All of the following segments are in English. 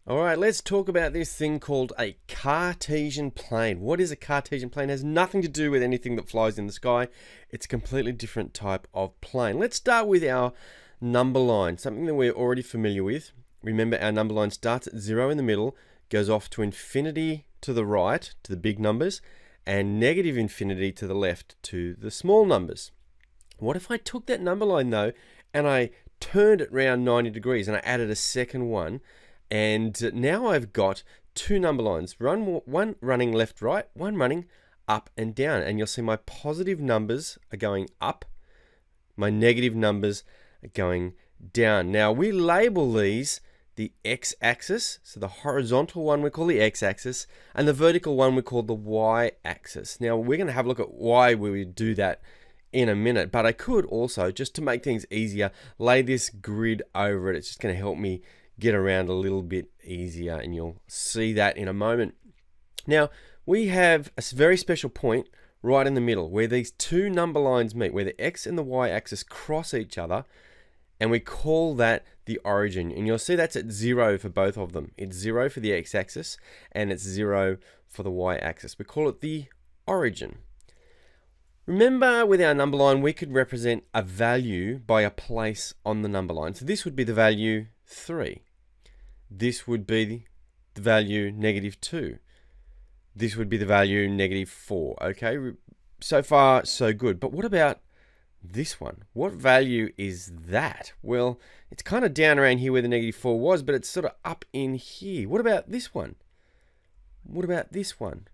All right, let's talk about this thing called a Cartesian plane. What is a Cartesian plane? It has nothing to do with anything that flies in the sky. It's a completely different type of plane. Let's start with our number line, something that we're already familiar with. Remember, our number line starts at 0 in the middle, goes off to infinity to the right, to the big numbers, and negative infinity to the left, to the small numbers. What if I took that number line, though, and I turned it around 90 degrees and I added a second one? And now I've got two number lines, one running left, right, one running up and down. And you'll see my positive numbers are going up, my negative numbers are going down. Now we label these the x-axis. So the horizontal one we call the x-axis, and the vertical one we call the y-axis. Now we're going to have a look at why we would do that in a minute, but I could also, just to make things easier, lay this grid over it. It's just going to help me get around a little bit easier, and you'll see that in a moment. Now, we have a very special point right in the middle where these two number lines meet, where the x and the y axis cross each other, and we call that the origin. And you'll see that's at 0 for both of them. It's 0 for the x-axis, and it's 0 for the y-axis. We call it the origin. Remember, with our number line, we could represent a value by a place on the number line. So this would be the value 3. This would be the value -2. This would be the value -4. Okay, so far so good. But what about this one? What value is that? Well, it's kind of down around here where the -4 was, but it's sort of up in here. What about this one? What about this one?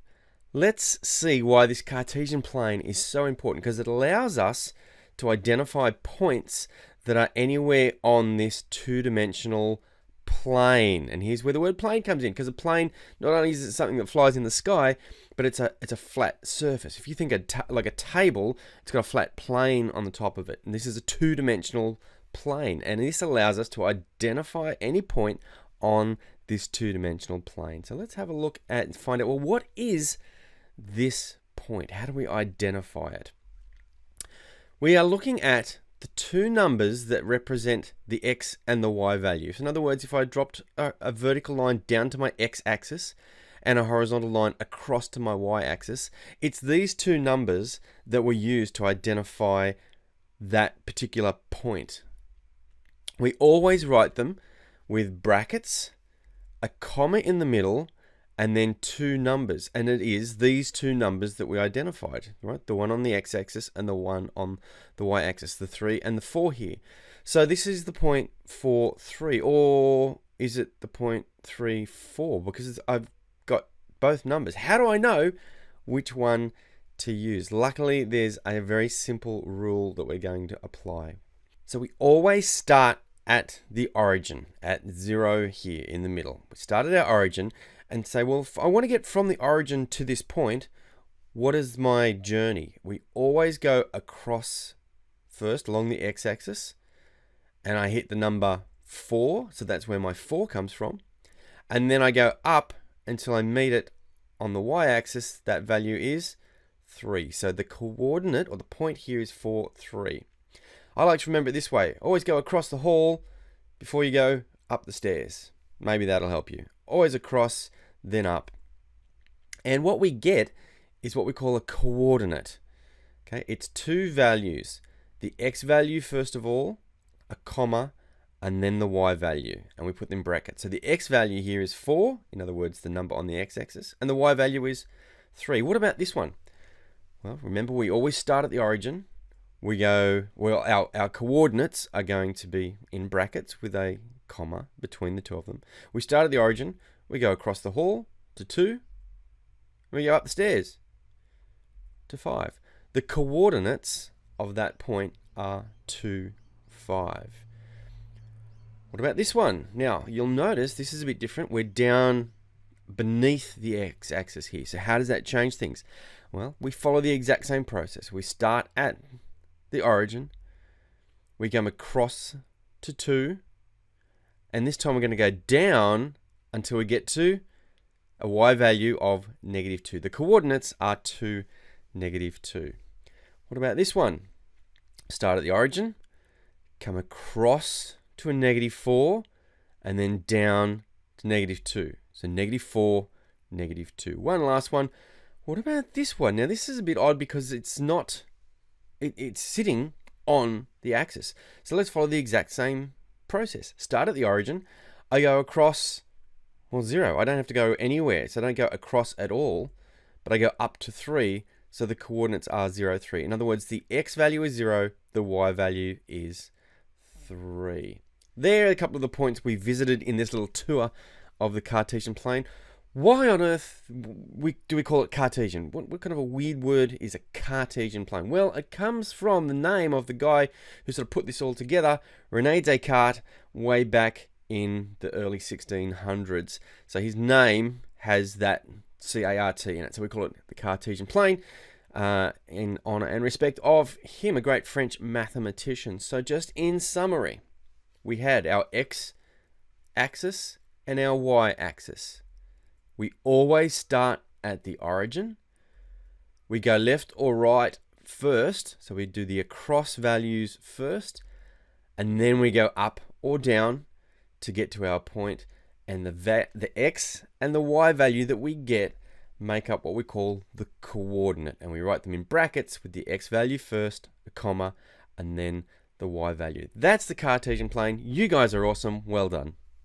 Let's see why this Cartesian plane is so important, because it allows us to identify points that are anywhere on this two-dimensional plane. And here's where the word plane comes in, because a plane, not only is it something that flies in the sky, but it's a flat surface. If you think like a table, it's got a flat plane on the top of it. And this is a two-dimensional plane. And this allows us to identify any point on this two-dimensional plane. So let's have a look at and find out, well, what is this point? How do we identify it? We are looking at the two numbers that represent the x and the y values. In other words, if I dropped a vertical line down to my x-axis and a horizontal line across to my y-axis, it's these two numbers that were used to identify that particular point. We always write them with brackets, a comma in the middle, and then two numbers, and it is these two numbers that we identified, right? The one on the x-axis and the one on the y-axis, the 3 and the 4 here. So this is the point 4, 3, or is it the point 3, 4? Because I've got both numbers. How do I know which one to use? Luckily, there's a very simple rule that we're going to apply. So we always start at the origin, at 0 here in the middle. We start at our origin and say, well, if I want to get from the origin to this point, what is my journey? We always go across first along the x-axis, and I hit the number 4, so that's where my 4 comes from. And then I go up until I meet it on the y-axis. That value is 3. So the coordinate, or the point here, is 4, 3. I like to remember it this way. Always go across the hall before you go up the stairs. Maybe that'll help you. Always across, then up. And what we get is what we call a coordinate. Okay, it's two values. The x value first of all, a comma, and then the y value. And we put them in brackets. So the x value here is 4, in other words, the number on the x-axis, and the y value is 3. What about this one? Well, remember, we always start at the origin. We go, well, our coordinates are going to be in brackets with a comma between the two of them. We start at the origin, we go across the hall to 2, we go up the stairs to 5. The coordinates of that point are 2, 5. What about this one? Now, you'll notice this is a bit different. We're down beneath the x-axis here. So how does that change things? Well, we follow the exact same process. We start at the origin, we come across to 2, and this time we're going to go down until we get to a y value of -2. The coordinates are 2, -2. What about this one? Start at the origin, come across to a -4, and then down to -2. So -4, -2. One last one. What about this one? Now this is a bit odd because it's not, it's sitting on the axis. So let's follow the exact same process. Start at the origin. I go across, well, 0. I don't have to go anywhere. So I don't go across at all, but I go up to 3. So the coordinates are 0, 3. In other words, the x value is 0, the y value is 3. There are a couple of the points we visited in this little tour of the Cartesian plane. Why on earth do we call it Cartesian? What kind of a weird word is a Cartesian plane? Well, it comes from the name of the guy who sort of put this all together, Rene Descartes, way back in the early 1600s. So his name has that C-A-R-T in it. So we call it the Cartesian plane in honor and respect of him, a great French mathematician. So just in summary, we had our x-axis and our y-axis. We always start at the origin. We go left or right first, so we do the across values first, and then we go up or down to get to our point, and the x and the y value that we get make up what we call the coordinate, and we write them in brackets with the x value first, a comma, and then the y value. That's the Cartesian plane. You guys are awesome. Well done.